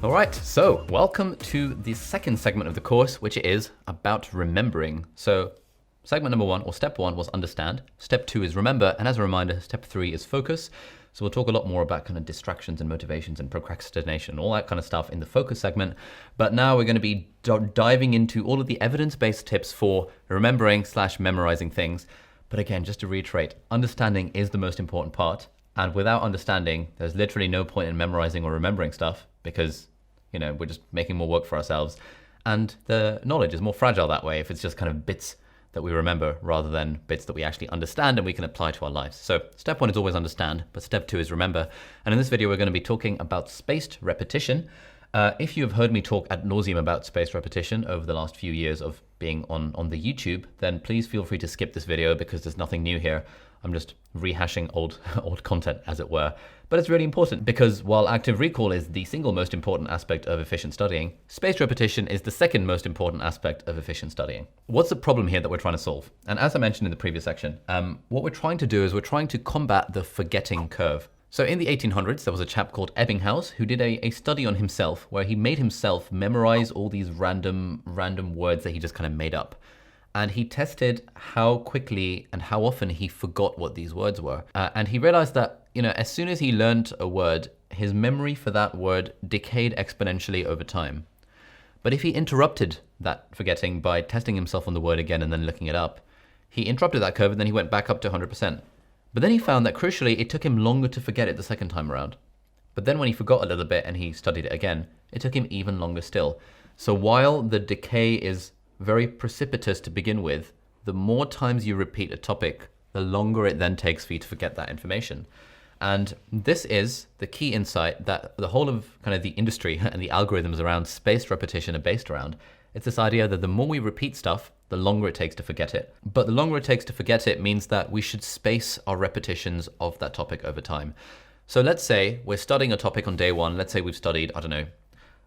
All right, so welcome to the second segment of the course, which is about remembering. So segment number one, or step one, was understand. Step two is remember. And as a reminder, step three is focus. So we'll talk a lot more about kind of distractions and motivations and procrastination, all that kind of stuff in the focus segment. But now we're going to be diving into all of the evidence-based tips for remembering / memorizing things. But again, just to reiterate, understanding is the most important part. And without understanding, there's literally no point in memorizing or remembering stuff because, we're just making more work for ourselves. And the knowledge is more fragile that way if it's just kind of bits that we remember rather than bits that we actually understand and we can apply to our lives. So step one is always understand, but step two is remember. And in this video, we're going to be talking about spaced repetition. If you have heard me talk ad nauseum about spaced repetition over the last few years of being on the YouTube, then please feel free to skip this video because there's nothing new here. I'm just rehashing old content, as it were. But it's really important because while active recall is the single most important aspect of efficient studying, spaced repetition is the second most important aspect of efficient studying. What's the problem here that we're trying to solve? And as I mentioned in the previous section, what we're trying to do is we're trying to combat the forgetting curve. So in the 1800s, there was a chap called Ebbinghaus who did a study on himself where he made himself memorize all these random words that he just kind of made up. And he tested how quickly and how often he forgot what these words were. And he realized that, as soon as he learned a word, his memory for that word decayed exponentially over time. But if he interrupted that forgetting by testing himself on the word again and then looking it up, he interrupted that curve and then he went back up to 100%. But then he found that crucially, it took him longer to forget it the second time around. But then when he forgot a little bit and he studied it again, it took him even longer still. So while the decay is very precipitous to begin with, the more times you repeat a topic, the longer it then takes for you to forget that information. And this is the key insight that the whole of kind of the industry and the algorithms around spaced repetition are based around. It's this idea that the more we repeat stuff, the longer it takes to forget it. But the longer it takes to forget it means that we should space our repetitions of that topic over time. So let's say we're studying a topic on day one. Let's say we've studied,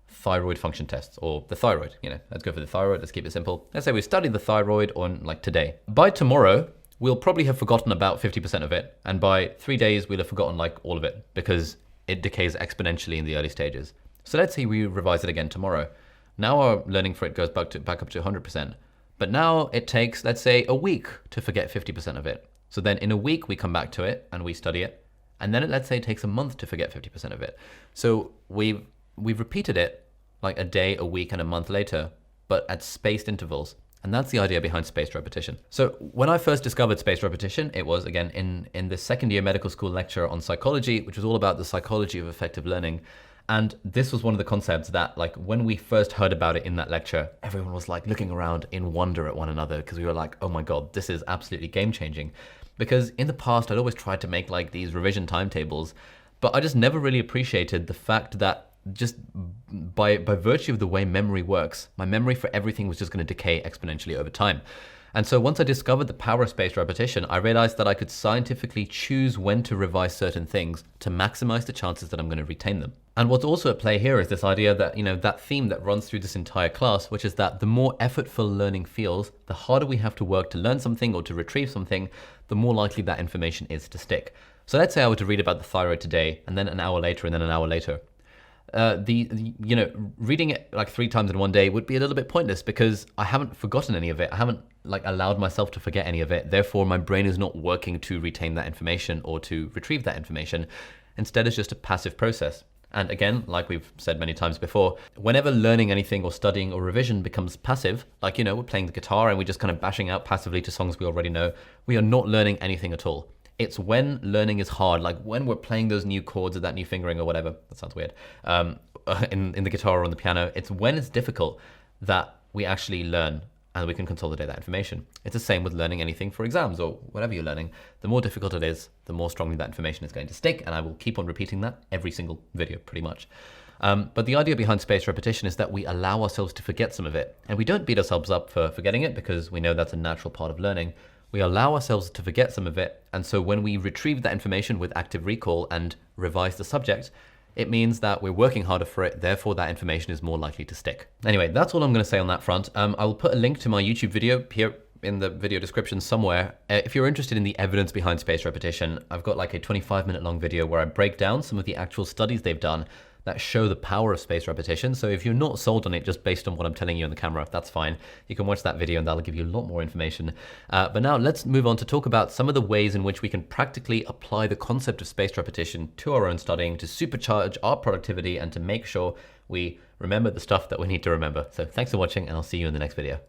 thyroid function tests or the thyroid. Let's go for the thyroid. Let's keep it simple. Let's say we studied the thyroid on today. By tomorrow, we'll probably have forgotten about 50% of it. And by 3 days, we'll have forgotten all of it because it decays exponentially in the early stages. So let's say we revise it again tomorrow. Now our learning for it goes back up to 100%. But now it takes, let's say, a week to forget 50% of it. So then in a week, we come back to it and we study it. And then let's say it takes a month to forget 50% of it. So we've repeated it like a day, a week, and a month later, but at spaced intervals. And that's the idea behind spaced repetition. So when I first discovered spaced repetition, it was, again, in the second year medical school lecture on psychology, which was all about the psychology of effective learning. And this was one of the concepts that, when we first heard about it in that lecture, everyone was looking around in wonder at one another because we were like, oh my God, this is absolutely game-changing. Because in the past, I'd always tried to make these revision timetables, but I just never really appreciated the fact that just by virtue of the way memory works, my memory for everything was just going to decay exponentially over time. And so once I discovered the power of spaced repetition, I realized that I could scientifically choose when to revise certain things to maximize the chances that I'm going to retain them. And what's also at play here is this idea that, that theme that runs through this entire class, which is that the more effortful learning feels, the harder we have to work to learn something or to retrieve something, the more likely that information is to stick. So let's say I were to read about the thyroid today, and then an hour later, and then an hour later. Reading it 3 times in one day would be a little bit pointless because I haven't forgotten any of it. I haven't allowed myself to forget any of it. Therefore, my brain is not working to retain that information or to retrieve that information. Instead, it's just a passive process. And again, like we've said many times before, whenever learning anything or studying or revision becomes passive, we're playing the guitar and we're just kind of bashing out passively to songs we already know, we are not learning anything at all. It's when learning is hard, when we're playing those new chords or that new fingering or whatever, that sounds weird, in the guitar or on the piano, it's when it's difficult that we actually learn and we can consolidate that information. It's the same with learning anything for exams or whatever you're learning. The more difficult it is, the more strongly that information is going to stick, and I will keep on repeating that every single video pretty much. But the idea behind spaced repetition is that we allow ourselves to forget some of it, and we don't beat ourselves up for forgetting it because we know that's a natural part of learning. We allow ourselves to forget some of it, and so when we retrieve that information with active recall and revise the subject, it means that we're working harder for it, therefore that information is more likely to stick. Anyway, that's all I'm going to say on that front. I will put a link to my YouTube video here in the video description somewhere. If you're interested in the evidence behind spaced repetition, I've got like a 25-minute long video where I break down some of the actual studies they've done that show the power of spaced repetition. So if you're not sold on it just based on what I'm telling you on the camera, that's fine. You can watch that video and that'll give you a lot more information. But now let's move on to talk about some of the ways in which we can practically apply the concept of spaced repetition to our own studying to supercharge our productivity and to make sure we remember the stuff that we need to remember. So thanks for watching, and I'll see you in the next video.